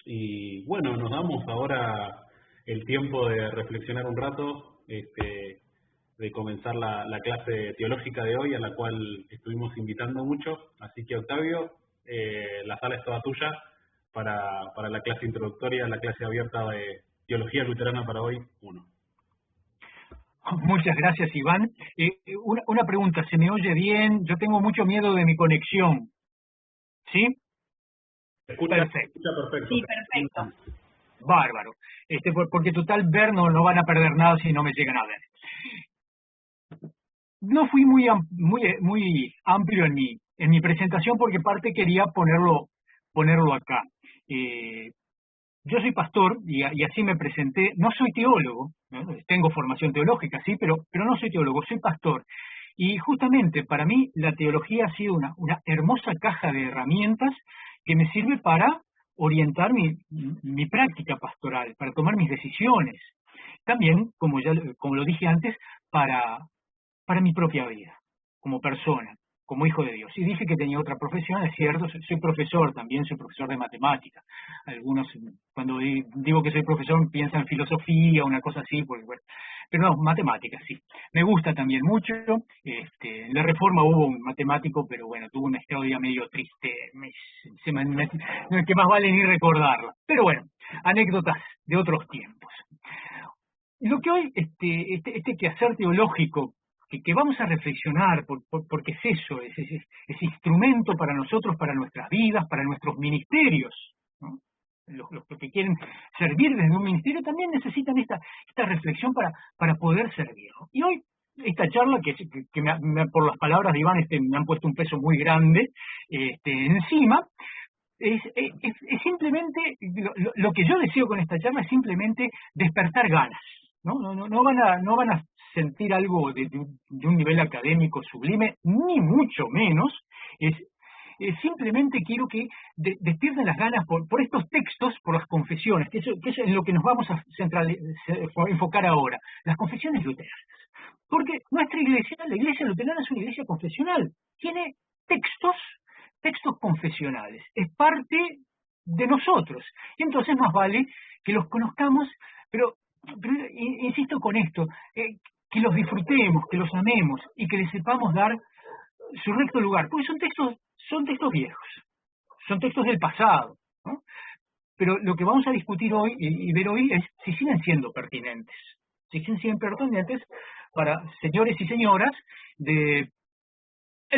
Y bueno, nos damos ahora el tiempo de reflexionar un rato, de comenzar la clase teológica de hoy, a la cual estuvimos invitando mucho. Así que, Octavio, la sala es toda tuya para la clase introductoria, la clase abierta de Teología Luterana para hoy 1. Muchas gracias, Iván. Una pregunta, ¿se me oye bien? Yo tengo mucho miedo de mi conexión. ¿Sí? Perfecto. Perfecto. Sí, perfecto. Bárbaro. Porque total ver no van a perder nada si no me llegan a ver. No fui muy amplio en mi presentación porque parte quería ponerlo acá. Yo soy pastor y así me presenté. No soy teólogo, ¿no? Tengo formación teológica, sí, pero no soy teólogo, soy pastor. Y justamente para mí la teología ha sido una hermosa caja de herramientas que me sirve para orientar mi práctica pastoral, para tomar mis decisiones. También, como lo dije antes, para mi propia vida, como persona, como hijo de Dios. Y dije que tenía otra profesión, es cierto, soy profesor también, soy profesor de matemática. Algunos, cuando digo que soy profesor, piensan en filosofía, una cosa así, porque, bueno, pero no, matemáticas, sí. Me gusta también mucho. En la Reforma hubo un matemático, pero bueno, tuvo una historia medio triste, que más vale ni recordarla. Pero bueno, anécdotas de otros tiempos. Lo que hoy, este quehacer teológico, que vamos a reflexionar, porque es eso, es instrumento para nosotros, para nuestras vidas, para nuestros ministerios, ¿no? Los que quieren servir desde un ministerio también necesitan esta reflexión para poder servir, ¿no? Y hoy, esta charla, que por las palabras de Iván me han puesto un peso muy grande encima, es simplemente, lo que yo deseo con esta charla es simplemente despertar ganas. No van a sentir algo de un nivel académico sublime, ni mucho menos. Simplemente quiero que despierten las ganas por estos textos, por las confesiones, que es en lo que nos vamos a enfocar ahora, las confesiones luteranas. Porque nuestra iglesia, la iglesia luterana, es una iglesia confesional, tiene textos confesionales, es parte de nosotros, y entonces más vale que los conozcamos, pero insisto con esto, que los disfrutemos, que los amemos y que les sepamos dar su recto lugar, porque son textos viejos, son textos del pasado, ¿no? Pero lo que vamos a discutir hoy y ver hoy es si siguen siendo pertinentes, para señores y señoras del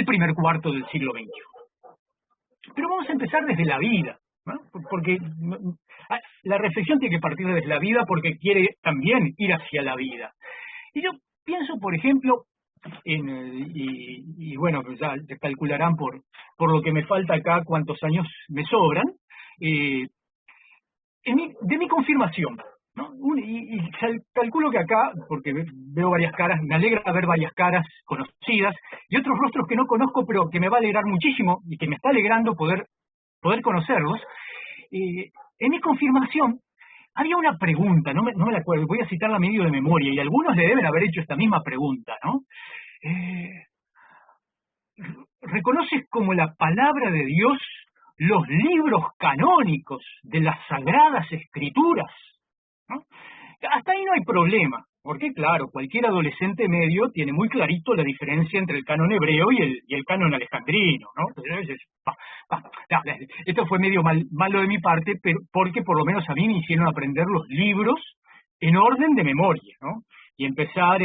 primer cuarto del siglo XXI. Pero vamos a empezar desde la vida, ¿no? Porque la reflexión tiene que partir desde la vida porque quiere también ir hacia la vida. Y yo pienso, por ejemplo, y bueno, ya calcularán por lo que me falta acá cuántos años me sobran, de mi confirmación, ¿no? Y calculo que acá, porque veo varias caras, me alegra ver varias caras conocidas y otros rostros que no conozco, pero que me va a alegrar muchísimo y que me está alegrando poder conocerlos. En mi confirmación había una pregunta, no me la acuerdo, voy a citarla medio de memoria, y algunos le deben haber hecho esta misma pregunta, ¿no? ¿Reconoces como la palabra de Dios los libros canónicos de las Sagradas Escrituras? ¿No? Hasta ahí no hay problema, porque claro, cualquier adolescente medio tiene muy clarito la diferencia entre el canon hebreo y el canon alejandrino, ¿no? Esto fue medio malo de mi parte, pero porque por lo menos a mí me hicieron aprender los libros en orden de memoria, ¿no? Y empezar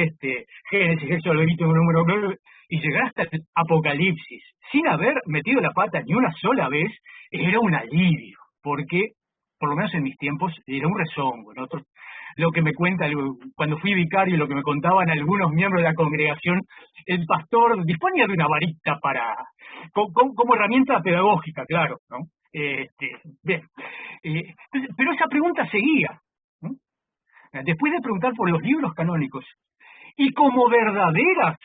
Génesis, Éxodo, Levítico, Número, y llegar hasta el Apocalipsis sin haber metido la pata ni una sola vez, era un alivio, porque por lo menos en mis tiempos era un rezongo, ¿no? Lo que me cuenta cuando fui vicario, lo que me contaban algunos miembros de la congregación, el pastor disponía de una varita como herramienta pedagógica, claro, ¿no? Bien, pero esa pregunta seguía, ¿no? Después de preguntar por los libros canónicos y como verdaderas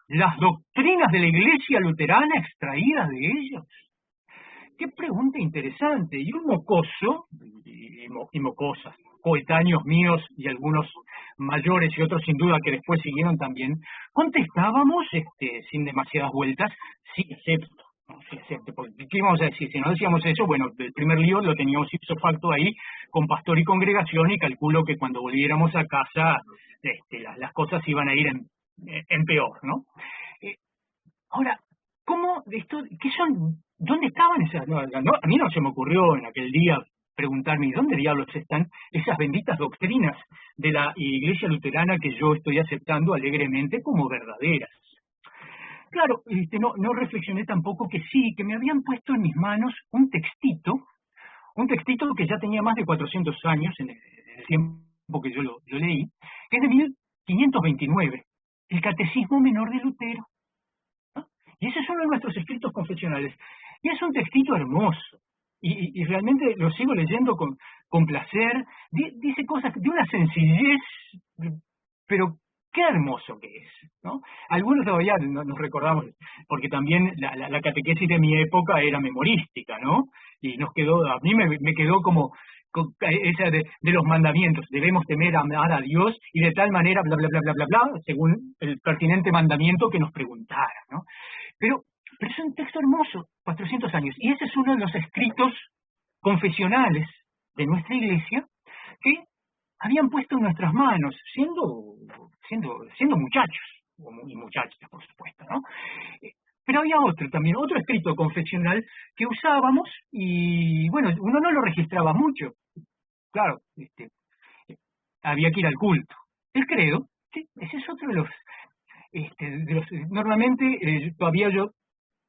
las doctrinas de la Iglesia luterana extraídas de ellos. Qué pregunta interesante. Y un mocoso, y mocosas, coetáneos míos y algunos mayores y otros sin duda que después siguieron también, contestábamos sin demasiadas vueltas, sí acepto, ¿no? Porque, ¿qué íbamos a decir? Si no decíamos eso, bueno, el primer libro lo teníamos ipso facto ahí, con pastor y congregación, y calculo que cuando volviéramos a casa, las cosas iban a ir en peor, ¿no? Eh, Ahora, ¿cómo esto, qué son, dónde estaban esas, a mí no se me ocurrió en aquel día preguntarme, ¿y dónde diablos están esas benditas doctrinas de la Iglesia Luterana que yo estoy aceptando alegremente como verdaderas? Claro, no reflexioné tampoco que sí, que me habían puesto en mis manos un textito que ya tenía más de 400 años en el tiempo que yo lo leí, que es de 1529, el Catecismo Menor de Lutero. Y ese es uno de nuestros escritos confesionales. Y es un textito hermoso. Y realmente lo sigo leyendo con placer. Dice cosas de una sencillez, pero qué hermoso que es, ¿no? Algunos todavía nos recordamos, porque también la catequesis de mi época era memorística, ¿no? Y a mí me quedó como esa de los mandamientos. Debemos temer, amar a Dios, y de tal manera, bla, bla, bla, bla, bla, bla, según el pertinente mandamiento que nos preguntara, ¿no? Pero es un texto hermoso, 400 años, y ese es uno de los escritos confesionales de nuestra Iglesia que habían puesto en nuestras manos, siendo muchachos, y muchachas, por supuesto, ¿no? Pero había otro escrito confesional que usábamos, y bueno, uno no lo registraba mucho, claro, había que ir al culto. El credo, ¿sí? Ese es otro de los normalmente todavía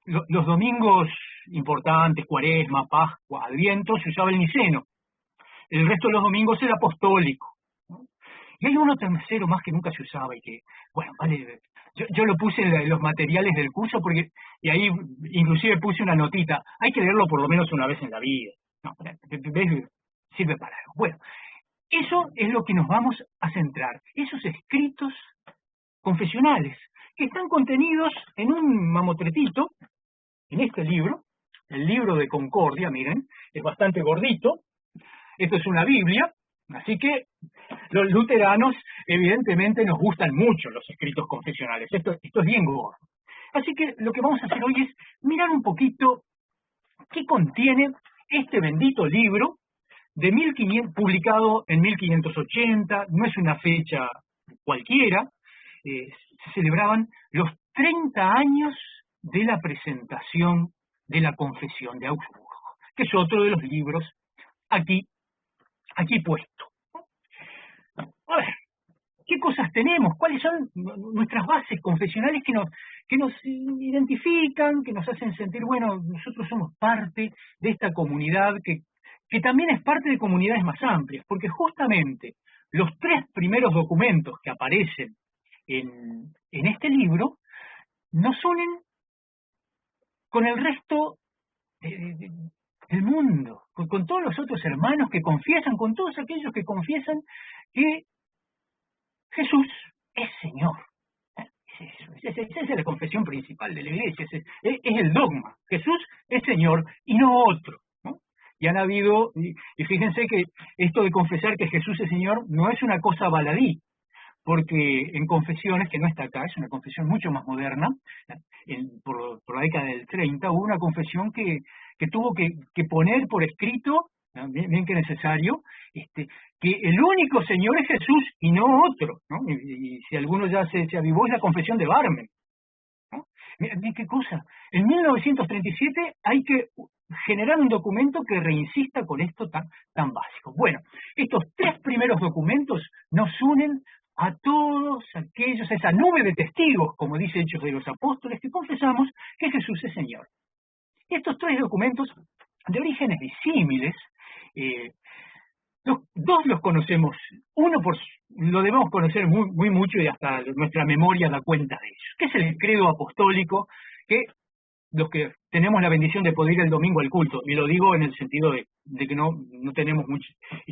los domingos importantes, Cuaresma, Pascua, Adviento, se usaba el niceno. El resto de los domingos era apostólico, ¿no? Y hay uno tercero más que nunca se usaba y que, bueno, vale, yo lo puse en los materiales del curso y ahí inclusive puse una notita, hay que leerlo por lo menos una vez en la vida. No, ¿ves? Sirve para algo. Bueno, eso es lo que nos vamos a centrar, esos escritos confesionales, que están contenidos en un mamotretito, en este libro, el libro de Concordia, miren, es bastante gordito, esto es una Biblia, así que los luteranos evidentemente nos gustan mucho los escritos confesionales, esto es bien gordo. Así que lo que vamos a hacer hoy es mirar un poquito qué contiene este bendito libro de 1500, publicado en 1580, no es una fecha cualquiera, se celebraban los 30 años de la presentación de la Confesión de Augsburgo, que es otro de los libros aquí puesto. A ver, ¿qué cosas tenemos? ¿Cuáles son nuestras bases confesionales que nos identifican, que nos hacen sentir, bueno, nosotros somos parte de esta comunidad que también es parte de comunidades más amplias? Porque justamente los 3 primeros documentos que aparecen en este libro nos unen con el resto del mundo, con todos los otros hermanos que confiesan, con todos aquellos que confiesan que Jesús es Señor. Esa es la confesión principal de la Iglesia, es el dogma. Jesús es Señor y no otro, ¿no? Y han habido, y fíjense que esto de confesar que Jesús es Señor no es una cosa baladí, porque en confesiones, que no está acá, es una confesión mucho más moderna, por la década del 30, hubo una confesión que tuvo que poner por escrito, bien que necesario, que el único Señor es Jesús y no otro, ¿no? Y si alguno ya se avivó, es la confesión de Barmen, ¿no? Miren qué cosa. En 1937 hay que generar un documento que reinsista con esto tan básico. Bueno, estos 3 primeros documentos nos unen a todos aquellos, a esa nube de testigos, como dice Hechos de los Apóstoles, que confesamos que Jesús es Señor. Estos 3 documentos, de orígenes disímiles, dos los conocemos, uno lo debemos conocer muy mucho y hasta nuestra memoria da cuenta de ello, que es el credo apostólico, que los que tenemos la bendición de poder ir el domingo al culto, y lo digo en el sentido de que no tenemos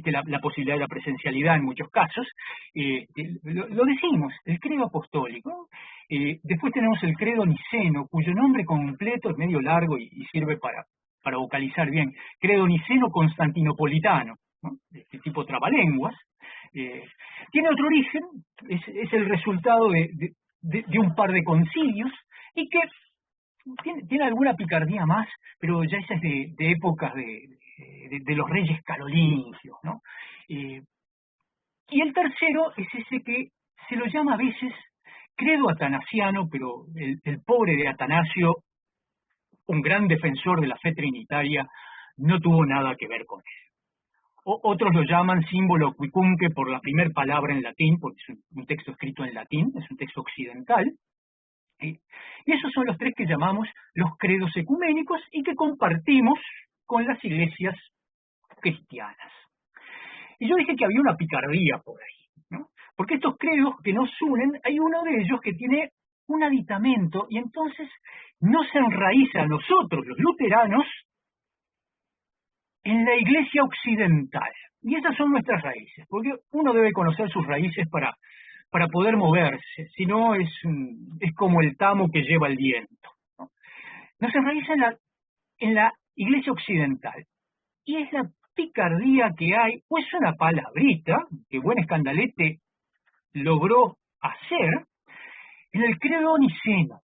la posibilidad de la presencialidad en muchos casos, lo decimos, el credo apostólico. Después tenemos el credo niceno, cuyo nombre completo es medio largo y sirve para vocalizar bien, credo niceno constantinopolitano, ¿no? De este tipo trabalenguas. Tiene otro origen, es el resultado de un par de concilios, y que tiene alguna picardía más, pero ya esa es de épocas de los reyes carolingios, ¿no? Y el tercero es ese que se lo llama a veces credo atanasiano, pero el pobre de Atanasio, un gran defensor de la fe trinitaria, no tuvo nada que ver con él. Otros lo llaman símbolo quicunque por la primera palabra en latín, porque es un texto escrito en latín, es un texto occidental. ¿Sí? Y esos son los tres que llamamos los credos ecuménicos y que compartimos con las iglesias cristianas. Y yo dije que había una picardía por ahí, ¿no? Porque estos credos que nos unen, hay uno de ellos que tiene un aditamento y entonces no se enraiza a nosotros, los luteranos, en la iglesia occidental. Y esas son nuestras raíces, porque uno debe conocer sus raíces para poder moverse, si no es como el tamo que lleva el viento, ¿no? Nos enraiza en la iglesia occidental. Y es la picardía que hay, o es una palabrita que buen escandalete logró hacer en el credo niceno.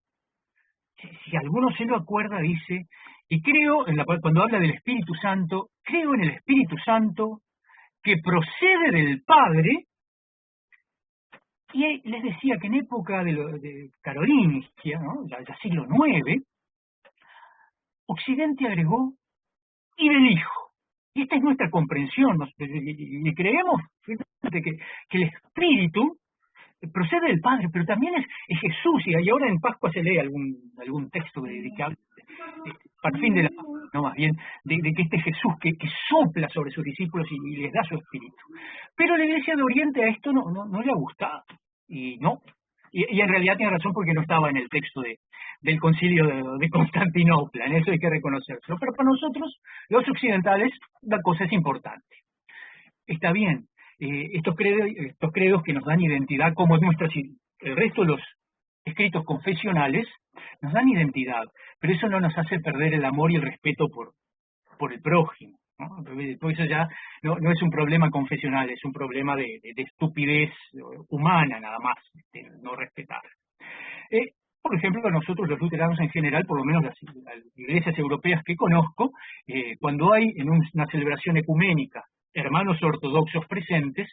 Si alguno se lo acuerda, dice, y creo, cuando habla del Espíritu Santo, creo en el Espíritu Santo que procede del Padre, y les decía que en época de carolingia, ¿no? ya siglo IX, Occidente agregó y del Hijo. Y esta es nuestra comprensión, y creemos que el Espíritu procede del Padre, pero también es Jesús, y ahora en Pascua se lee algún texto que habla, para fin de la Pascua, no más bien, de que este Jesús que sopla sobre sus discípulos y les da su Espíritu. Pero la Iglesia de Oriente a esto no le ha gustado, y no. Y en realidad tiene razón porque no estaba en el texto del concilio de Constantinopla, en eso hay que reconocerlo. Pero para nosotros, los occidentales, la cosa es importante. Está bien, estos credos que nos dan identidad, como el resto de los escritos confesionales, nos dan identidad, pero eso no nos hace perder el amor y el respeto por el prójimo, ¿no? Por eso ya no es un problema confesional, es un problema de estupidez humana nada más, no respetar. Por ejemplo, nosotros los luteranos en general, por lo menos las iglesias europeas que conozco, cuando hay en una celebración ecuménica hermanos ortodoxos presentes,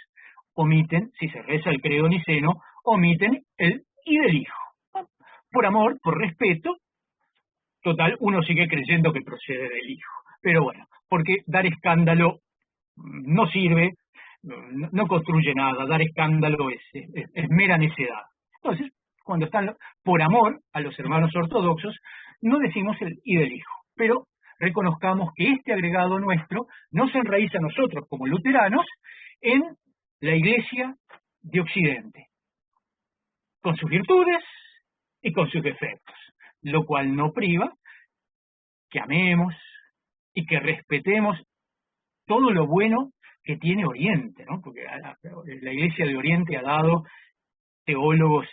omiten, si se reza el credo niceno, omiten el y del Hijo. Por amor, por respeto, total, uno sigue creyendo que procede del Hijo. Pero bueno, porque dar escándalo no sirve, no construye nada, dar escándalo es mera necedad. Entonces, cuando están por amor a los hermanos ortodoxos, no decimos el y del Hijo, pero reconozcamos que este agregado nuestro no se enraiza a nosotros como luteranos en la Iglesia de Occidente, con sus virtudes y con sus defectos, lo cual no priva que amemos y que respetemos todo lo bueno que tiene Oriente, ¿no? Porque la Iglesia de Oriente ha dado teólogos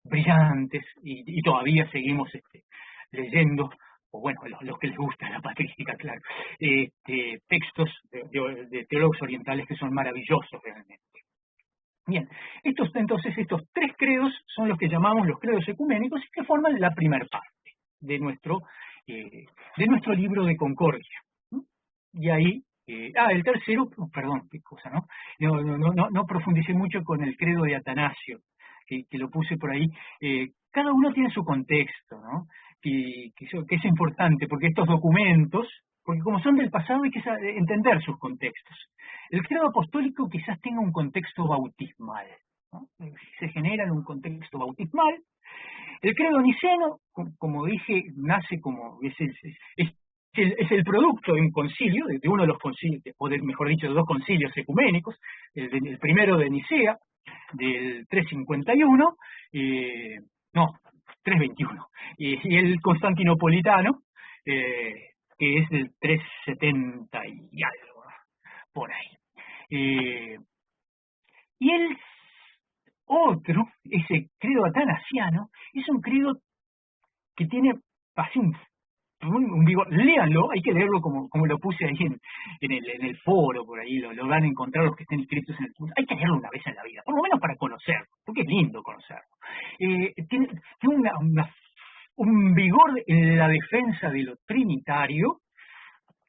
brillantes y todavía seguimos leyendo, o bueno, los que les gusta la patrística, claro, textos de teólogos orientales que son maravillosos realmente. Bien, entonces estos tres credos son los que llamamos los credos ecuménicos y que forman la primera parte de nuestro libro de Concordia. Y ahí, el tercero, perdón, qué cosa, ¿no? No profundicé mucho con el credo de Atanasio, que lo puse por ahí. Cada uno tiene su contexto, ¿no? Que es importante, porque estos documentos, porque como son del pasado hay que entender sus contextos. El credo apostólico quizás tenga un contexto bautismal, ¿no? Se genera en un contexto bautismal. El credo niceno, como dije, nace como es el producto de un concilio, de uno de los concilios, o mejor dicho, de dos concilios ecuménicos, el primero de Nicea, del 351, 321, y el constantinopolitano, que es del 370 y algo, por ahí. Y el otro, ese credo atanasiano, es un credo que tiene así un vigor. Léanlo, hay que leerlo como lo puse ahí en el foro, por ahí lo van a encontrar los que estén inscritos en el curso. Hay que leerlo una vez en la vida, por lo menos para conocerlo, porque es lindo conocerlo. Tiene una un vigor en la defensa de lo trinitario,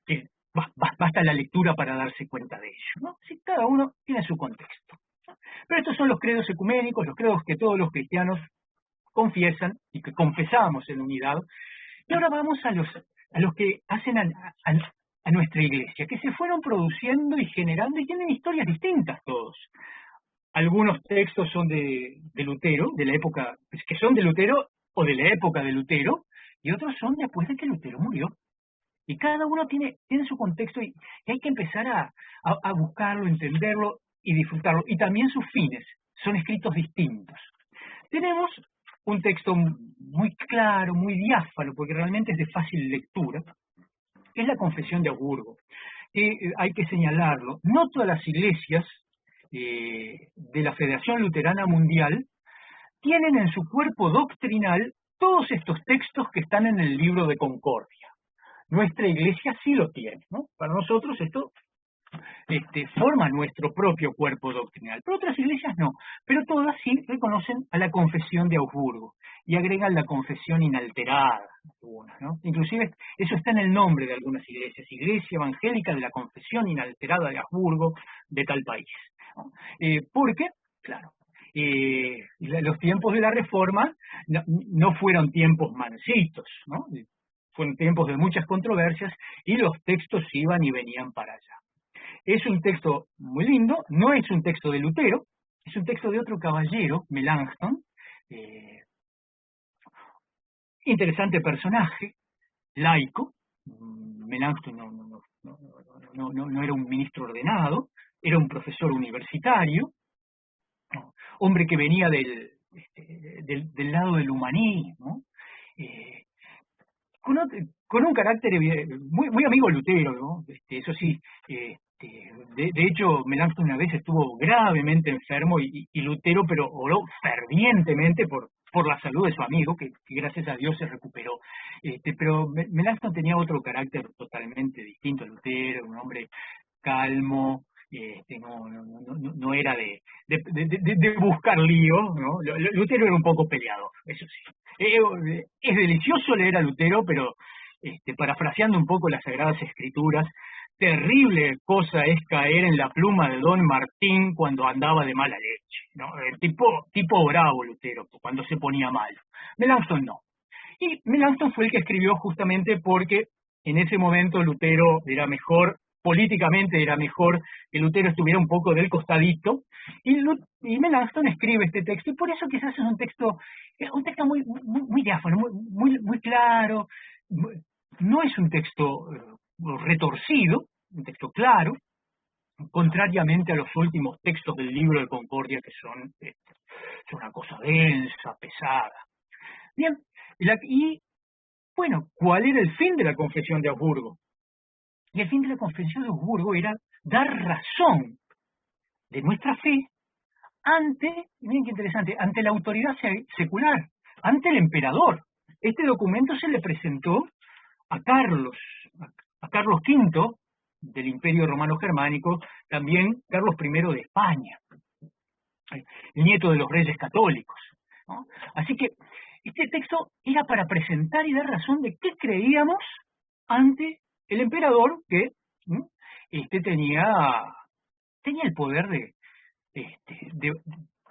que basta la lectura para darse cuenta de ello, ¿no? Si cada uno tiene su contexto. Pero estos son los credos ecuménicos, los credos que todos los cristianos confiesan y que confesamos en unidad. Y ahora vamos a los que hacen a nuestra iglesia, que se fueron produciendo y generando y tienen historias distintas todos. Algunos textos son de Lutero, de la época, que son de Lutero o de la época de Lutero, y otros son después de que Lutero murió. Y cada uno tiene su contexto y hay que empezar a buscarlo, entenderlo y disfrutarlo. Y también sus fines son escritos distintos. Tenemos un texto muy claro, muy diáfano, porque realmente es de fácil lectura, que es la Confesión de Augsburgo. Hay que señalarlo, no todas las iglesias de la Federación Luterana Mundial tienen en su cuerpo doctrinal todos estos textos que están en el libro de Concordia. Nuestra iglesia sí lo tiene, ¿no? Para nosotros esto forma nuestro propio cuerpo doctrinal, pero otras iglesias no, pero todas sí reconocen a la Confesión de Augsburgo y agregan la confesión inalterada, algunas, ¿no? Inclusive eso está en el nombre de algunas iglesias, Iglesia Evangélica de la Confesión Inalterada de Augsburgo de tal país, ¿no? Porque, claro, los tiempos de la Reforma no fueron tiempos mansitos, ¿no? Fueron tiempos de muchas controversias y los textos iban y venían para allá. Es un texto muy lindo, no es un texto de Lutero, es un texto de otro caballero, Melanchthon, interesante personaje, laico. Melanchthon no era un ministro ordenado, era un profesor universitario, hombre que venía del lado del humanismo, con un carácter muy amigo de Lutero, ¿no? Eso sí, de hecho, Melanchthon una vez estuvo gravemente enfermo y Lutero pero oró fervientemente por la salud de su amigo, que gracias a Dios se recuperó. Pero Melanchthon tenía otro carácter totalmente distinto a Lutero, un hombre calmo, no era de buscar lío, ¿no? Lutero era un poco peleador, eso sí. Es delicioso leer a Lutero, pero parafraseando un poco las Sagradas Escrituras, terrible cosa es caer en la pluma de Don Martín cuando andaba de mala leche, ¿no? Tipo bravo Lutero, cuando se ponía malo. Melanchthon no. Y Melanchthon fue el que escribió justamente porque en ese momento Lutero era mejor, políticamente era mejor que Lutero estuviera un poco del costadito, y Melanchthon escribe este texto, y por eso quizás es un texto muy diáfano, muy claro, no es un texto retorcido, un texto claro, contrariamente a los últimos textos del libro de Concordia, que son una cosa densa, pesada. Bien, y bueno, ¿cuál era el fin de la Confesión de Augsburgo? Y el fin de la Confesión de Augsburgo era dar razón de nuestra fe miren qué interesante, ante la autoridad secular, ante el emperador. Este documento se le presentó a Carlos V del Imperio Romano Germánico, también Carlos I de España, el nieto de los reyes católicos, ¿no? Así que este texto era para presentar y dar razón de qué creíamos ante el emperador que tenía el poder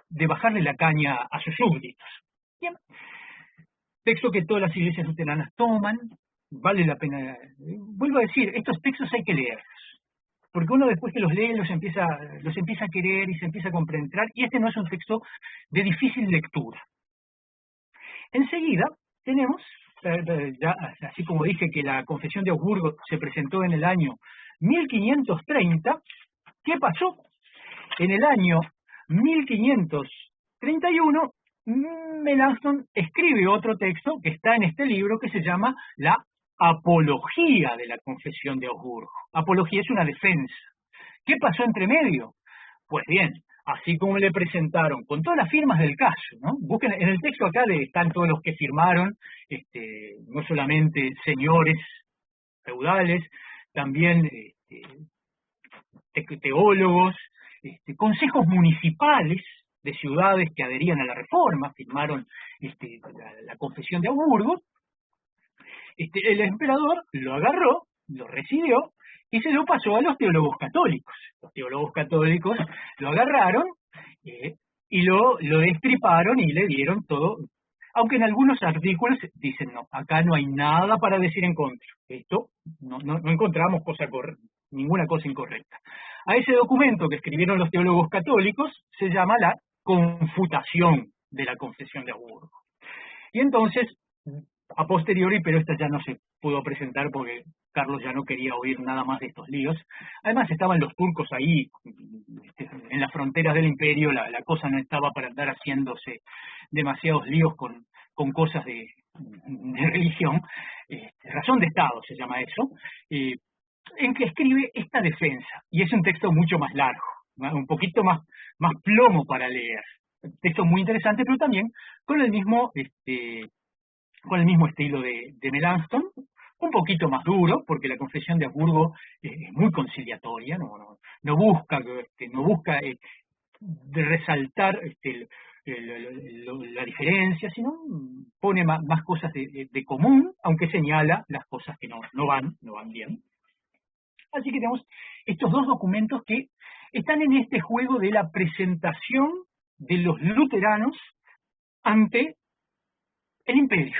de bajarle la caña a sus súbditos. Bien. Texto que todas las iglesias luteranas toman, vale la pena. Vuelvo a decir, estos textos hay que leerlos, porque uno después que los lee los empieza a querer y se empieza a comprender, y este no es un texto de difícil lectura. Enseguida tenemos, ya, así como dije que la Confesión de Augsburgo se presentó en el año 1530, ¿qué pasó? En el año 1531, Melanchthon escribe otro texto que está en este libro que se llama la Apología de la Confesión de Augsburgo. Apología es una defensa. ¿Qué pasó entre medio? Pues bien, así como le presentaron, con todas las firmas del caso, ¿no? Busquen en el texto acá están todos los que firmaron, no solamente señores feudales, también teólogos, consejos municipales de ciudades que adherían a la Reforma, firmaron la Confesión de Augsburgo. El emperador lo agarró, lo recibió y se lo pasó a los teólogos católicos. Los teólogos católicos lo agarraron y lo destriparon y le dieron todo, aunque en algunos artículos dicen, no, acá no hay nada para decir en contra. Esto no encontramos ninguna cosa incorrecta. A ese documento que escribieron los teólogos católicos se llama la Confutación de la Confesión de Augsburgo. Y entonces, a posteriori, pero esta ya no se pudo presentar porque Carlos ya no quería oír nada más de estos líos. Además estaban los turcos ahí, en las fronteras del imperio, la cosa no estaba para andar haciéndose demasiados líos con cosas de religión, razón de Estado se llama eso, en que escribe esta defensa, y es un texto mucho más largo, ¿no? Un poquito más plomo para leer. Un texto muy interesante, pero también con el mismo estilo de Melanchthon, un poquito más duro, porque la Confesión de Augsburgo es muy conciliatoria, no busca de resaltar la diferencia, sino pone más cosas de común, aunque señala las cosas que no van bien. Así que tenemos estos dos documentos que están en este juego de la presentación de los luteranos ante el imperio,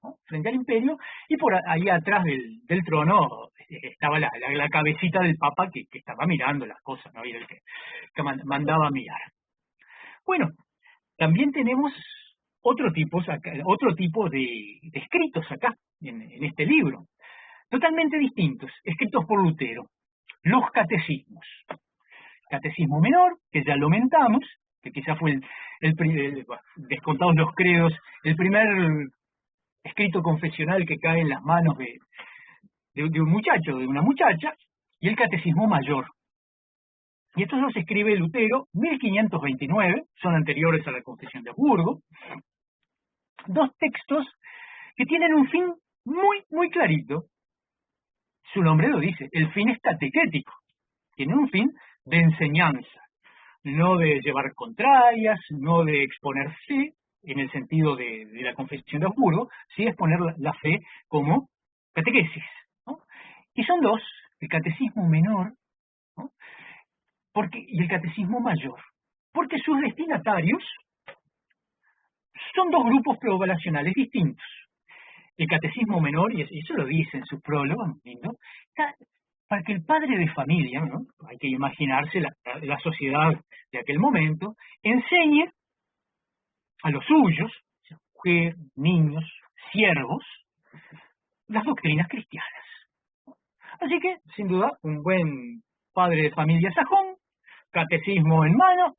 ¿no? Frente al imperio, y por ahí atrás del trono estaba la cabecita del papa que estaba mirando las cosas, ¿no? Y el que mandaba mirar. Bueno, también tenemos otro tipo de escritos acá, en este libro, totalmente distintos, escritos por Lutero, los catecismos. Catecismo menor, que ya lo mentamos, que quizá fue descontados los credos, el primer escrito confesional que cae en las manos de un muchacho, de una muchacha, y el catecismo mayor. Y estos los escribe Lutero, 1529, son anteriores a la Confesión de Augsburgo, dos textos que tienen un fin muy, muy clarito. Su nombre lo dice, el fin es catequético, tiene un fin de enseñanza, no de llevar contrarias, no de exponer fe, en el sentido de la Confesión de Augsburgo, sí exponer la fe como catequesis, ¿no? Y son dos, el catecismo menor, ¿no? Y el catecismo mayor, porque sus destinatarios son dos grupos poblacionales distintos. El catecismo menor, y eso lo dice en su prólogo, ¿no? Para que el padre de familia, ¿no? Hay que imaginarse la sociedad de aquel momento, enseñe a los suyos, mujer, niños, siervos, las doctrinas cristianas. Así que, sin duda, un buen padre de familia sajón, catecismo en mano,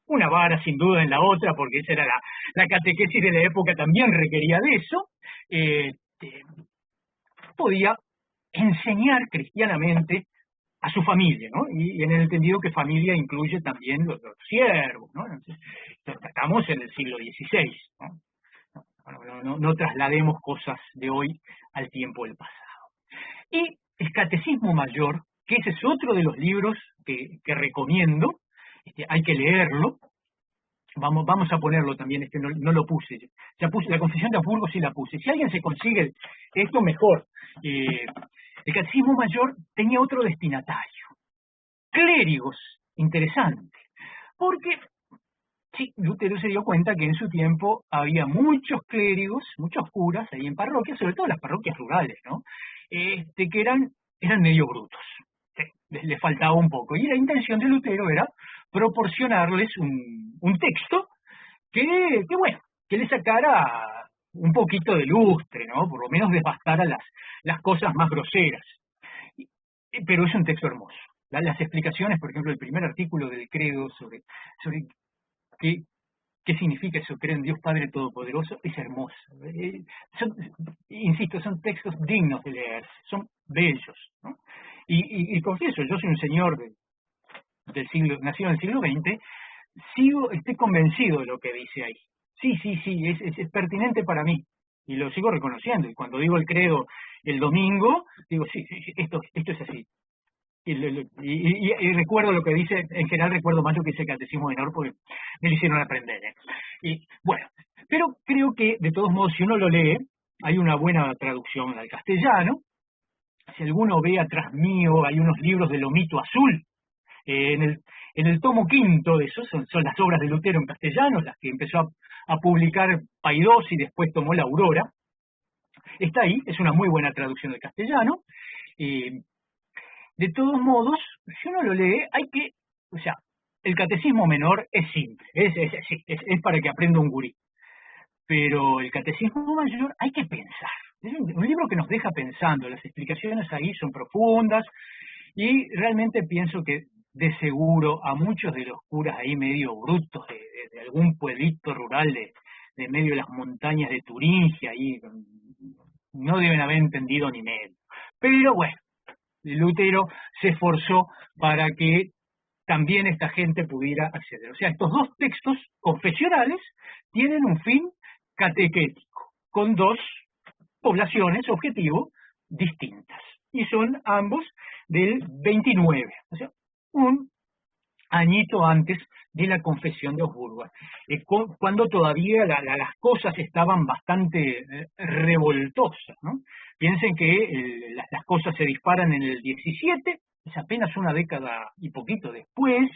una vara sin duda en la otra, porque esa era la catequesis de la época, también requería de eso, podía enseñar cristianamente a su familia, ¿no? Y en el entendido que familia incluye también los siervos, ¿no? Entonces, estamos en el siglo XVI, ¿no? No traslademos cosas de hoy al tiempo del pasado. Y el Catecismo Mayor, que ese es otro de los libros que recomiendo, hay que leerlo. Vamos a ponerlo también, no lo puse. Ya puse la Confesión de Augsburgo, sí la puse. Si alguien se consigue esto, mejor. El Catecismo Mayor tenía otro destinatario. Clérigos, interesante. Porque, sí, Lutero se dio cuenta que en su tiempo había muchos clérigos, muchos curas ahí en parroquias, sobre todo las parroquias rurales, ¿no? Que eran medio brutos. Sí, les faltaba un poco. Y la intención de Lutero era proporcionarles un texto que le sacara un poquito de lustre, ¿no? Por lo menos devastara las cosas más groseras. Pero es un texto hermoso. Las explicaciones, por ejemplo, el primer artículo del credo sobre qué significa eso, creer en Dios Padre Todopoderoso, es hermoso. Insisto, son textos dignos de leerse, son bellos, ¿no? Y confieso, yo soy un señor nacido en el siglo XX, estoy convencido de lo que dice ahí. Sí, es pertinente para mí, y lo sigo reconociendo, y cuando digo el credo el domingo, digo, sí, esto es así. y recuerdo lo que dice, en general recuerdo más lo que dice el Catecismo Menor porque me lo hicieron aprender. Y bueno, pero creo que de todos modos, si uno lo lee, hay una buena traducción al castellano. Si alguno ve atrás mío, hay unos libros de Lomito Azul. En el tomo quinto de esos son las obras de Lutero en castellano, las que empezó a publicar Paidós y después tomó la Aurora. Está ahí, es una muy buena traducción del castellano. De todos modos, si uno lo lee, o sea, el Catecismo Menor es simple, es para que aprenda un gurí. Pero el Catecismo Mayor hay que pensar. Es un libro que nos deja pensando, las explicaciones ahí son profundas y realmente pienso que de seguro a muchos de los curas ahí medio brutos de algún pueblito rural de medio de las montañas de Turingia, ahí no deben haber entendido ni medio. Pero bueno, Lutero se esforzó para que también esta gente pudiera acceder. O sea, estos dos textos confesionales tienen un fin catequético, con dos poblaciones objetivo distintas. Y son ambos del 29, o sea, un añito antes de la Confesión de Augsburgo, cuando todavía las cosas estaban bastante revoltosas, ¿no? Piensen que las cosas se disparan en el 17, es apenas una década y poquito después.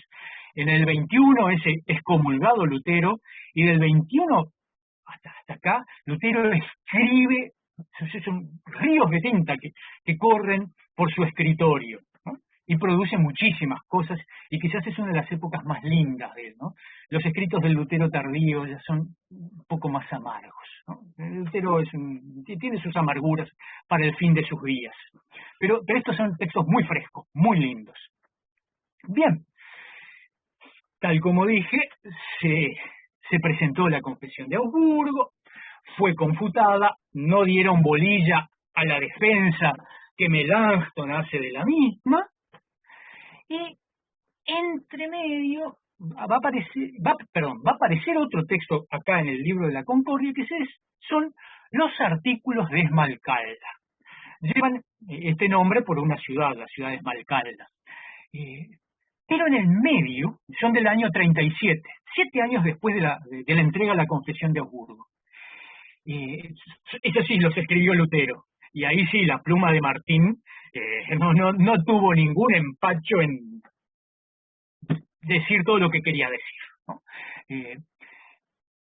En el 21 es excomulgado Lutero, y del 21 hasta acá Lutero escribe, son ríos de tinta que corren por su escritorio, ¿no? Y produce muchísimas cosas, y quizás es una de las épocas más lindas de él, ¿no? Los escritos del Lutero tardío ya son un poco más amargos, ¿no? Lutero tiene sus amarguras para el fin de sus días, pero estos son textos muy frescos, muy lindos. Bien, tal como dije, se presentó la Confesión de Augsburgo, fue confutada, no dieron bolilla a la defensa que Melanchthon hace de la misma, y entre medio va a aparecer otro texto acá en el libro de la Concordia, que son los artículos de Esmalcalda. Llevan este nombre por una ciudad, la ciudad de Esmalcalda. Pero en el medio, son del año 37, 7 años después de la entrega a la Confesión de Augsburgo. Eso sí, los escribió Lutero. Y ahí sí, la pluma de Martín no tuvo ningún empacho en decir todo lo que quería decir, ¿no?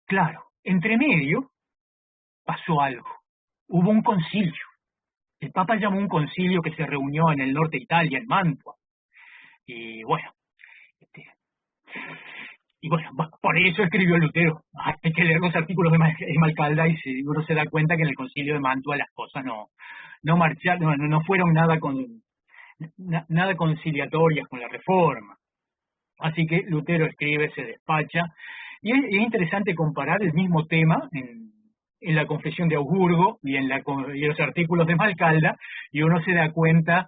Claro, entre medio pasó algo. Hubo un concilio. El Papa llamó un concilio que se reunió en el norte de Italia, en Mantua. Y bueno, por eso escribió Lutero. Hay que leer los artículos de Esmalcalda y uno se da cuenta que en el concilio de Mantua las cosas no marcharon, no fueron nada conciliatorias con la Reforma. Así que Lutero escribe, se despacha, y es interesante comparar el mismo tema en la Confesión de Augsburgo y en los artículos de Esmalcalda, y uno se da cuenta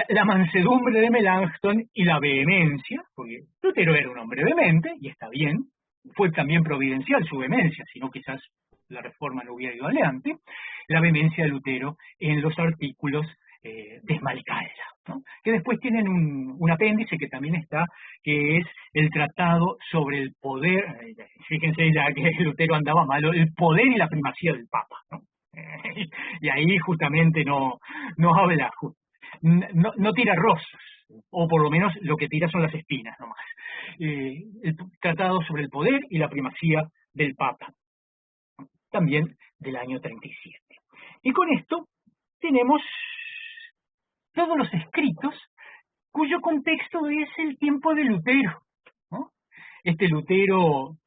la mansedumbre de Melanchthon y la vehemencia, porque Lutero era un hombre vehemente, y está bien, fue también providencial su vehemencia, si no quizás la Reforma no hubiera ido adelante, la vehemencia de Lutero en los artículos de Esmalcalda, ¿no? Que después tienen un apéndice que también está, que es el tratado sobre el poder. Fíjense ya que Lutero andaba malo, el poder y la primacía del Papa, ¿no? Y ahí justamente no habla, no tira rosas, o por lo menos lo que tira son las espinas nomás. El tratado sobre el poder y la primacía del Papa, también del año 37. Y con esto tenemos todos los escritos cuyo contexto es el tiempo de Lutero, ¿no? Este Lutero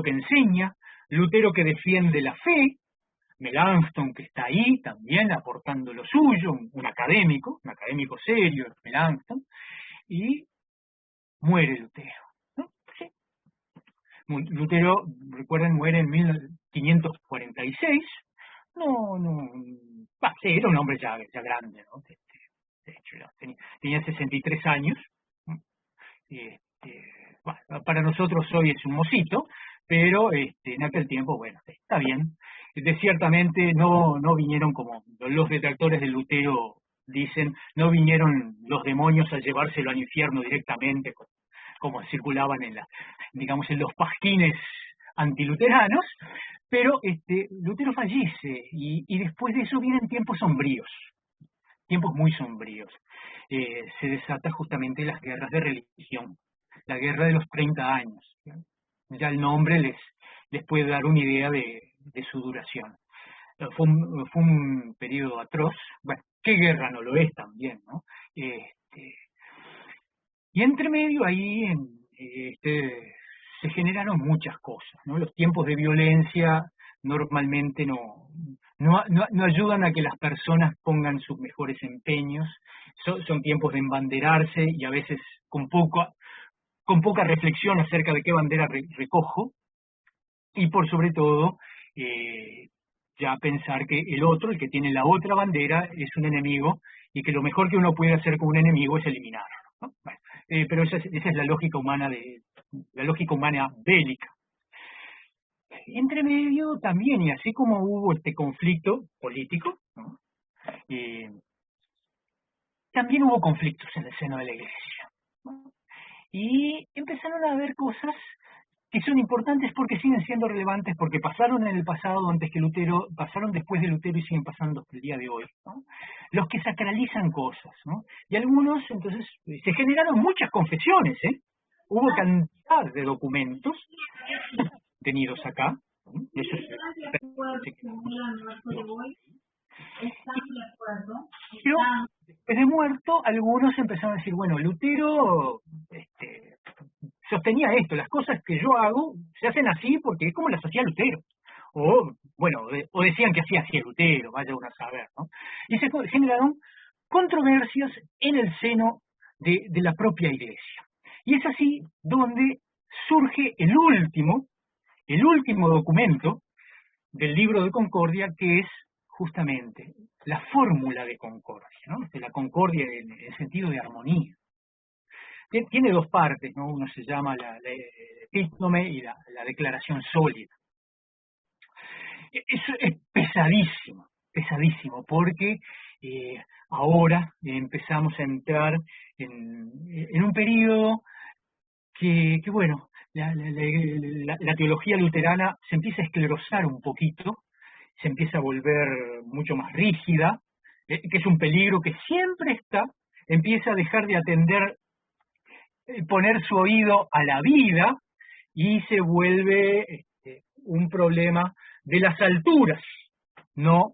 que enseña, Lutero que defiende la fe, Melanchthon que está ahí también aportando lo suyo, un académico serio, Melanchthon, y muere Lutero, ¿no? Sí. Lutero, recuerden, muere en 1546, sí, era un hombre ya grande, ¿no? De hecho, tenía 63 años. Para nosotros hoy es un mocito, pero en aquel tiempo, bueno, está bien. Ciertamente no vinieron como los detractores de Lutero dicen, no vinieron los demonios a llevárselo al infierno directamente, como circulaban digamos, en los pasquines antiluteranos, pero Lutero fallece y después de eso vienen tiempos sombríos, tiempos muy sombríos. Se desata justamente las guerras de religión, la guerra de los 30 años. Ya el nombre les puede dar una idea de su duración. Fue un periodo atroz. Bueno, ¿qué guerra no lo es también, no? Y entre medio ahí se generaron muchas cosas, ¿no? Los tiempos de violencia normalmente no ayudan a que las personas pongan sus mejores empeños. Son tiempos de embanderarse y a veces con poca reflexión acerca de qué bandera recojo, y por sobre todo ya pensar que el otro, el que tiene la otra bandera, es un enemigo y que lo mejor que uno puede hacer con un enemigo es eliminarlo, ¿no? Bueno, pero esa es la lógica humana bélica. Entre medio también, y así como hubo este conflicto político, ¿no? También hubo conflictos en el seno de la Iglesia, ¿no? Y empezaron a haber cosas que son importantes porque siguen siendo relevantes, porque pasaron en el pasado antes que Lutero, pasaron después de Lutero y siguen pasando hasta el día de hoy, ¿no? Los que sacralizan cosas, ¿no? Y algunos, entonces, se generaron muchas confesiones, ¿eh? Hubo cantidad de documentos tenidos acá, ¿no? Eso es, pero después de muerto, algunos empezaron a decir, bueno, Lutero sostenía esto, las cosas que yo hago se hacen así porque es como las hacía Lutero. O, bueno, o decían que hacía así Lutero, vaya uno a saber, ¿no? Y se generaron controversias en el seno de la propia Iglesia. Y es así donde surge el último documento del libro de Concordia, que es justamente la fórmula de concordia, ¿no? De la concordia en el sentido de armonía. Tiene dos partes, ¿no? Uno se llama la epístome y la declaración sólida. Eso es pesadísimo, porque ahora empezamos a entrar en un periodo que bueno, la teología luterana se empieza a esclerosar un poquito, se empieza a volver mucho más rígida, que es un peligro que siempre está, empieza a dejar de atender, poner su oído a la vida y se vuelve un problema de las alturas, no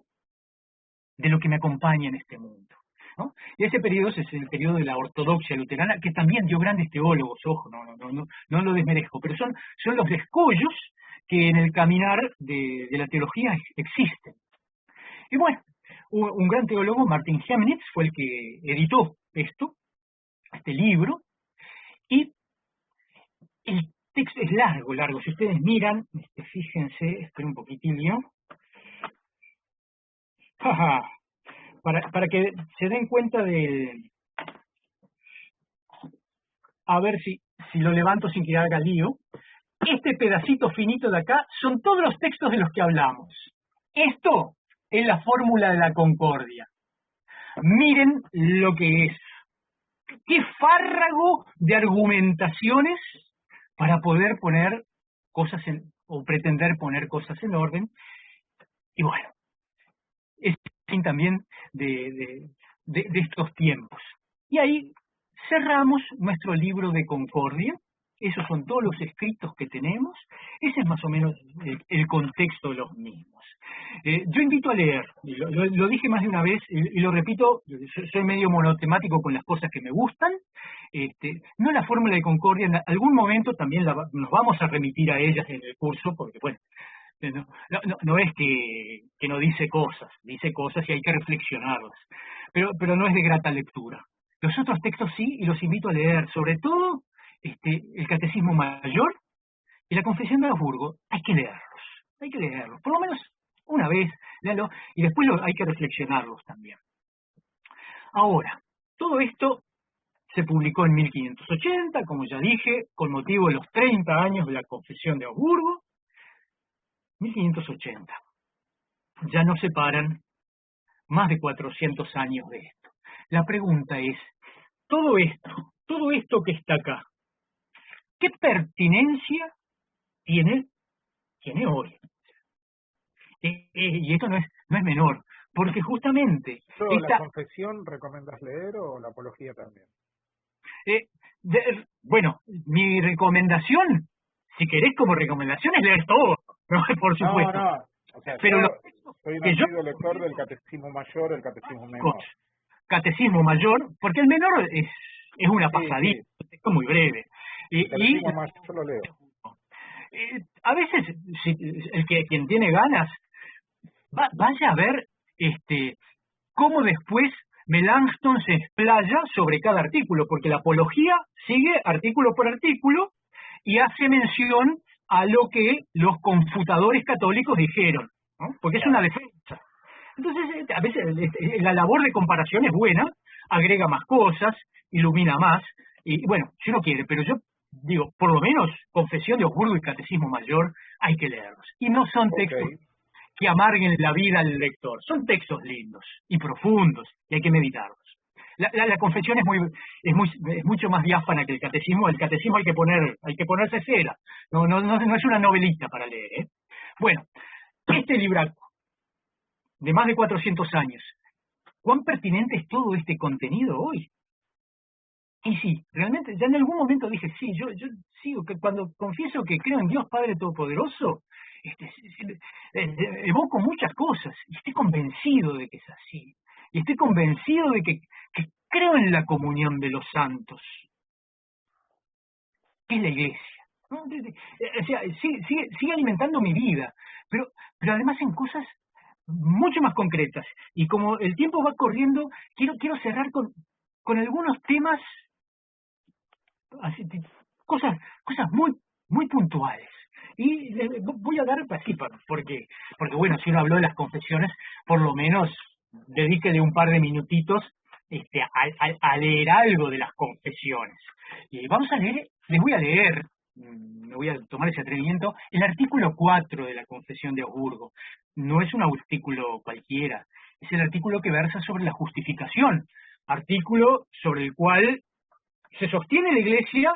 de lo que me acompaña en este mundo, ¿no? Y ese periodo es el periodo de la ortodoxia luterana, que también dio grandes teólogos, ojo, no lo desmerezco, pero son los escollos que en el caminar de la teología existen. Y bueno, un gran teólogo, Martin Chemnitz, fue el que editó este libro, y el texto es largo. Si ustedes miran, fíjense, esperen un poquitillo, para que se den cuenta a ver si lo levanto sin que haga lío. Este pedacito finito de acá son todos los textos de los que hablamos. Esto es la fórmula de la concordia. Miren lo que es. Qué fárrago de argumentaciones para poder poner cosas o pretender poner cosas en orden. Y bueno, es fin también de estos tiempos. Y ahí cerramos nuestro libro de concordia. Esos son todos los escritos que tenemos. Ese es más o menos el contexto de los mismos. Yo invito a leer, lo dije más de una vez y lo repito, soy medio monotemático con las cosas que me gustan. No la fórmula de concordia, en algún momento también nos vamos a remitir a ellas en el curso, porque bueno, no es que no dice cosas y hay que reflexionarlas, pero no es de grata lectura. Los otros textos sí, y los invito a leer, sobre todo el Catecismo Mayor y la Confesión de Augsburgo. Hay que leerlos, por lo menos una vez, léalo, y después hay que reflexionarlos también. Ahora, todo esto se publicó en 1580, como ya dije, con motivo de los 30 años de la Confesión de Augsburgo. 1580. Ya nos separan más de 400 años de esto. la pregunta es, todo esto que está acá, ¿qué pertinencia tiene hoy? Y esto no es menor, porque justamente ¿La confesión recomendás leer o la apología también? Bueno, mi recomendación, si querés como recomendación, es leer todo, ¿no? Por supuesto. No, o sea, pero soy un antiguo lector del Catecismo Mayor, el Catecismo Menor. Catecismo Mayor, porque el menor es una pasadita, es muy breve. El Catecismo Mayor lo leo. A veces, quien tiene ganas, vaya a ver cómo después Melanchthon se explaya sobre cada artículo, porque la apología sigue artículo por artículo y hace mención a lo que los confutadores católicos dijeron, ¿no? Porque es una defensa. Entonces, a veces la labor de comparación es buena, agrega más cosas, ilumina más, y bueno, si uno quiere, pero yo digo, por lo menos Confesión de Augsburgo y Catecismo Mayor hay que leerlos. Y no son textos que amarguen la vida al lector, son textos lindos y profundos, y hay que meditarlos. La confesión es mucho más diáfana que el catecismo. El catecismo hay que ponerse cera, no es una novelita para leer, ¿eh? Bueno, este libraco de más de 400 años, ¿cuán pertinente es todo este contenido hoy? Y sí, realmente, ya en algún momento dije, sí, yo sigo, que cuando confieso que creo en Dios Padre Todopoderoso, evoco muchas cosas, y estoy convencido de que es así, y estoy convencido de que creo en la comunión de los santos, que es la Iglesia, ¿no? O sea, sigue alimentando mi vida, pero además en cosas mucho más concretas, y como el tiempo va corriendo, quiero cerrar con algunos temas, así, cosas muy, muy puntuales. Y voy a dar así, porque bueno, si uno habló de las confesiones, por lo menos dedíquele un par de minutitos a leer algo de las confesiones. Y les voy a leer, me voy a tomar ese atrevimiento, el artículo 4 de la Confesión de Augsburgo. No es un artículo cualquiera, es el artículo que versa sobre la justificación, artículo sobre el cual se sostiene la Iglesia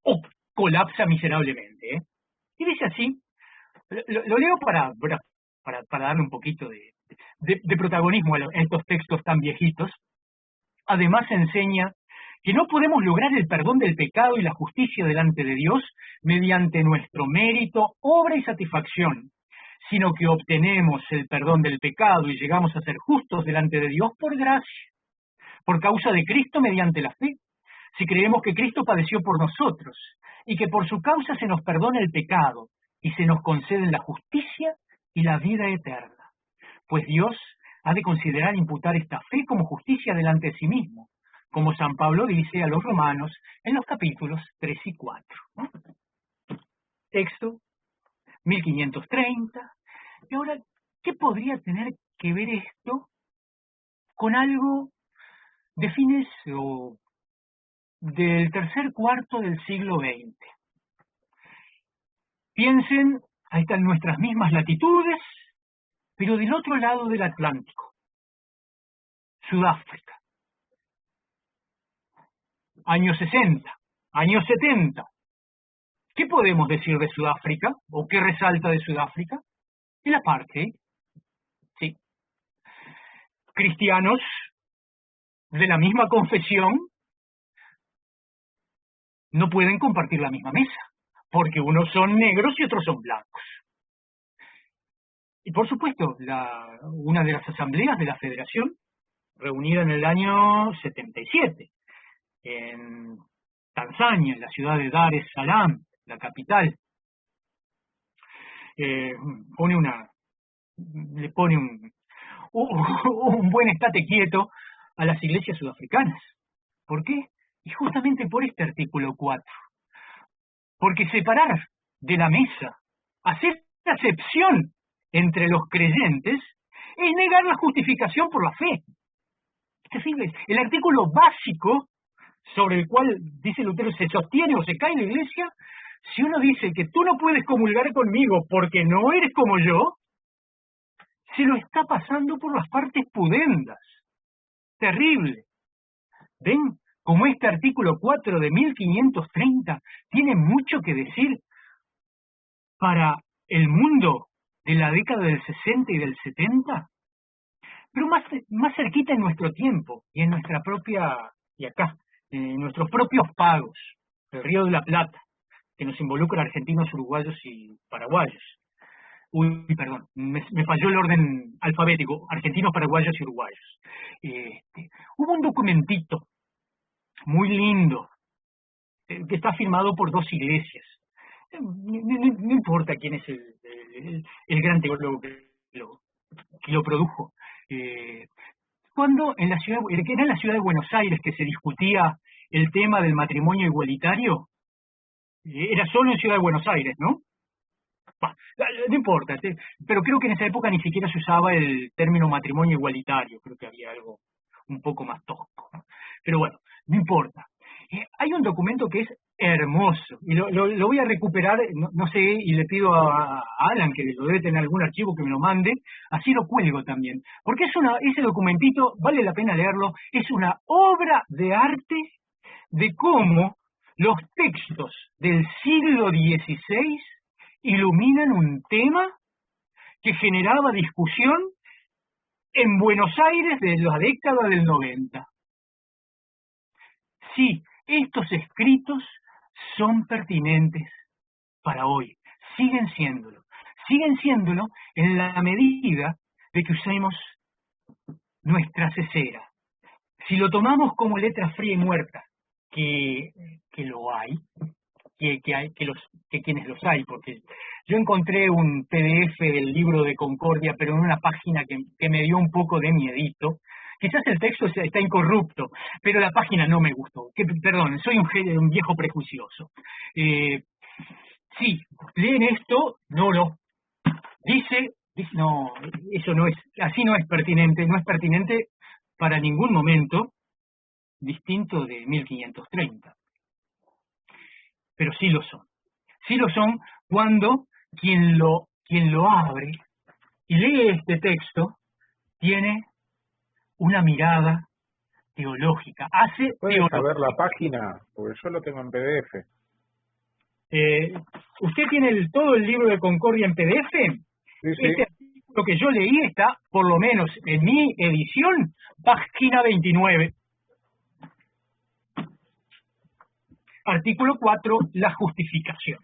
o colapsa miserablemente, ¿eh? Y dice así, lo leo para darle un poquito de protagonismo a estos textos tan viejitos. Además enseña que no podemos lograr el perdón del pecado y la justicia delante de Dios mediante nuestro mérito, obra y satisfacción, sino que obtenemos el perdón del pecado y llegamos a ser justos delante de Dios por gracia, por causa de Cristo mediante la fe. Si creemos que Cristo padeció por nosotros y que por su causa se nos perdona el pecado y se nos concede la justicia y la vida eterna, pues Dios ha de considerar imputar esta fe como justicia delante de sí mismo, como San Pablo dice a los romanos en los capítulos 3 y 4. ¿No? Texto 1530. Y ahora, ¿qué podría tener que ver esto con algo de fines o del tercer cuarto del siglo XX? Piensen, ahí están nuestras mismas latitudes, pero del otro lado del Atlántico, Sudáfrica. Años 60, años 70. ¿Qué podemos decir de Sudáfrica? ¿O qué resalta de Sudáfrica? El apartheid. Sí. Cristianos de la misma confesión no pueden compartir la misma mesa, porque unos son negros y otros son blancos. Y por supuesto, una de las asambleas de la Federación, reunida en el año 77, en Tanzania, en la ciudad de Dar es Salaam, la capital, le pone un buen estate quieto a las iglesias sudafricanas. ¿Por qué? Y justamente por este artículo 4. Porque separar de la mesa, hacer acepción entre los creyentes, es negar la justificación por la fe. El artículo básico sobre el cual, dice Lutero, se sostiene o se cae la iglesia, si uno dice que tú no puedes comulgar conmigo porque no eres como yo, se lo está pasando por las partes pudendas. Terrible. ¿Ven? Como este artículo 4 de 1530 tiene mucho que decir para el mundo de la década del 60 y del 70, pero más cerquita en nuestro tiempo y en nuestra propia, y acá, en nuestros propios pagos, el Río de la Plata, que nos involucra a argentinos, uruguayos y paraguayos. Uy, perdón, me falló el orden alfabético, argentinos, paraguayos y uruguayos. Hubo un documentito muy lindo, que está firmado por dos iglesias. No importa quién es el gran teólogo que lo produjo. Cuando en la ciudad, que era en la ciudad de Buenos Aires que se discutía el tema del matrimonio igualitario, era solo en Ciudad de Buenos Aires, ¿no? No importa, pero creo que en esa época ni siquiera se usaba el término matrimonio igualitario, creo que había algo un poco más tosco, ¿no? Pero bueno, no importa. Hay un documento que es hermoso, y lo voy a recuperar, no sé, y le pido a Alan, que lo debe tener algún archivo, que me lo mande, así lo cuelgo también, porque ese documentito, vale la pena leerlo, es una obra de arte de cómo los textos del siglo XVI iluminan un tema que generaba discusión en Buenos Aires de la década del 90. Sí, estos escritos son pertinentes para hoy, siguen siéndolo en la medida de que usemos nuestra cesera. Si lo tomamos como letra fría y muerta, que lo hay, que quienes los hay, porque yo encontré un PDF del libro de Concordia, pero en una página que me dio un poco de miedito. Quizás el texto está incorrupto, pero la página no me gustó. Perdón, soy un viejo prejuicioso. Sí, leen esto, no. Dice, no, eso no es, así no es pertinente para ningún momento distinto de 1530. Pero sí lo son cuando quien lo abre y lee este texto tiene una mirada teológica, ¿Puedes saber la página? Porque yo lo tengo en PDF. ¿Usted tiene todo el libro de Concordia en PDF? Sí, sí. Este artículo que yo leí está, por lo menos en mi edición, página 29. Artículo 4, la justificación.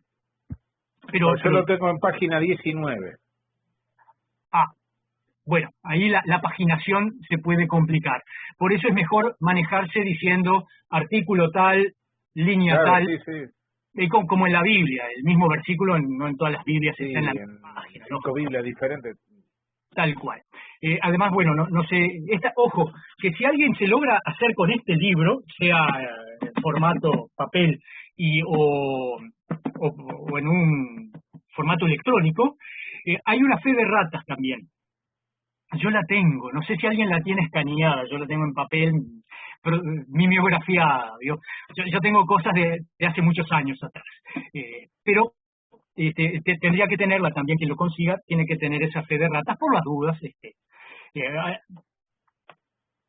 Pero yo lo tengo en página 19. Bueno, ahí la paginación se puede complicar. Por eso es mejor manejarse diciendo artículo tal, línea tal, sí. Como en la Biblia, el mismo versículo, no en todas las Biblias está en la misma página. 5 Biblias diferentes. Tal cual. Además, bueno, no sé, ojo, que si alguien se logra hacer con este libro, sea en formato papel o en un formato electrónico, hay una fe de ratas también. Yo la tengo, no sé si alguien la tiene escaneada, yo la tengo en papel, pero mimeografiada, yo tengo cosas de hace muchos años atrás, pero tendría que tenerla también, quien lo consiga, tiene que tener esa fe de ratas por las dudas.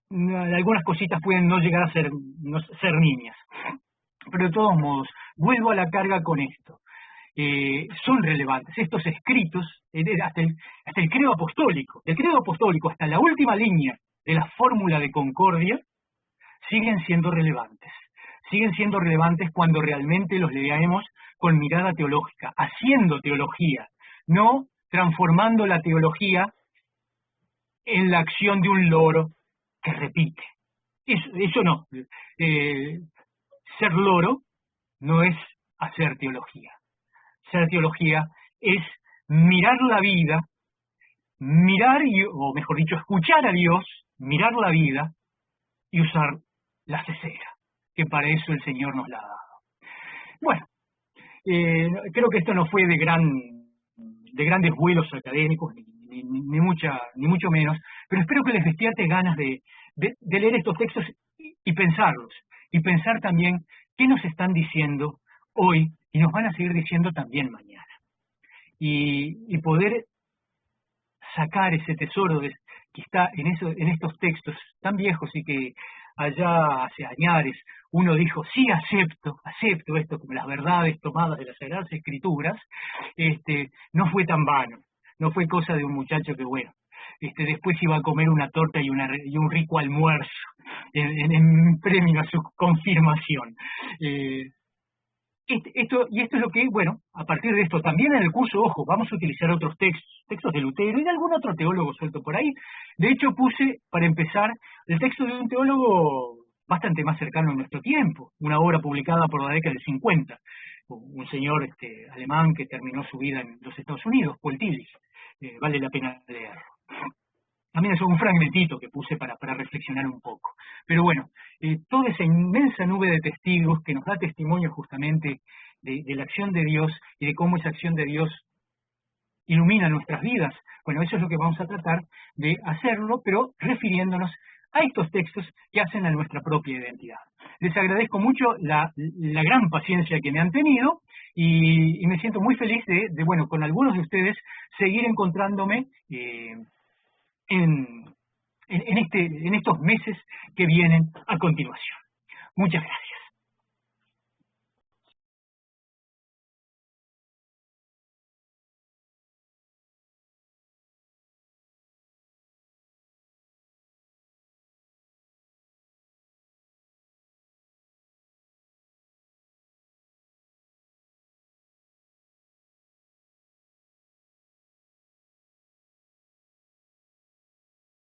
Algunas cositas pueden no llegar a ser niñas, pero de todos modos, vuelvo a la carga con esto. Son relevantes estos escritos, hasta el credo apostólico, hasta la última línea de la fórmula de Concordia, siguen siendo relevantes cuando realmente los leemos con mirada teológica, haciendo teología, no transformando la teología en la acción de un loro que repite. Eso no. Ser loro no es hacer teología. Ser teología es mirar la vida, o mejor dicho, escuchar a Dios, mirar la vida y usar la cesera, que para eso el Señor nos la ha dado. Bueno, creo que esto no fue de grandes vuelos académicos, ni mucho menos, pero espero que les despierte ganas de leer estos textos y pensarlos, y pensar también qué nos están diciendo hoy y nos van a seguir diciendo también mañana. Y poder sacar ese tesoro que está en estos textos tan viejos y que allá hace añares, uno dijo, sí, acepto esto como las verdades tomadas de las Sagradas Escrituras, no fue tan vano, no fue cosa de un muchacho que, bueno, después iba a comer una torta y un rico almuerzo en premio a su confirmación. Esto es lo que, bueno, a partir de esto, también en el curso, ojo, vamos a utilizar otros textos de Lutero y de algún otro teólogo suelto por ahí. De hecho, puse, para empezar, el texto de un teólogo bastante más cercano a nuestro tiempo, una obra publicada por la década del 50, un señor alemán que terminó su vida en los Estados Unidos, Paul Tillich. Vale la pena leerlo. También es un fragmentito que puse para reflexionar un poco. Pero bueno, toda esa inmensa nube de testigos que nos da testimonio justamente de la acción de Dios y de cómo esa acción de Dios ilumina nuestras vidas. Bueno, eso es lo que vamos a tratar de hacerlo, pero refiriéndonos a estos textos que hacen a nuestra propia identidad. Les agradezco mucho la gran paciencia que me han tenido y me siento muy feliz de, bueno, con algunos de ustedes seguir encontrándome en estos meses que vienen a continuación. Muchas gracias.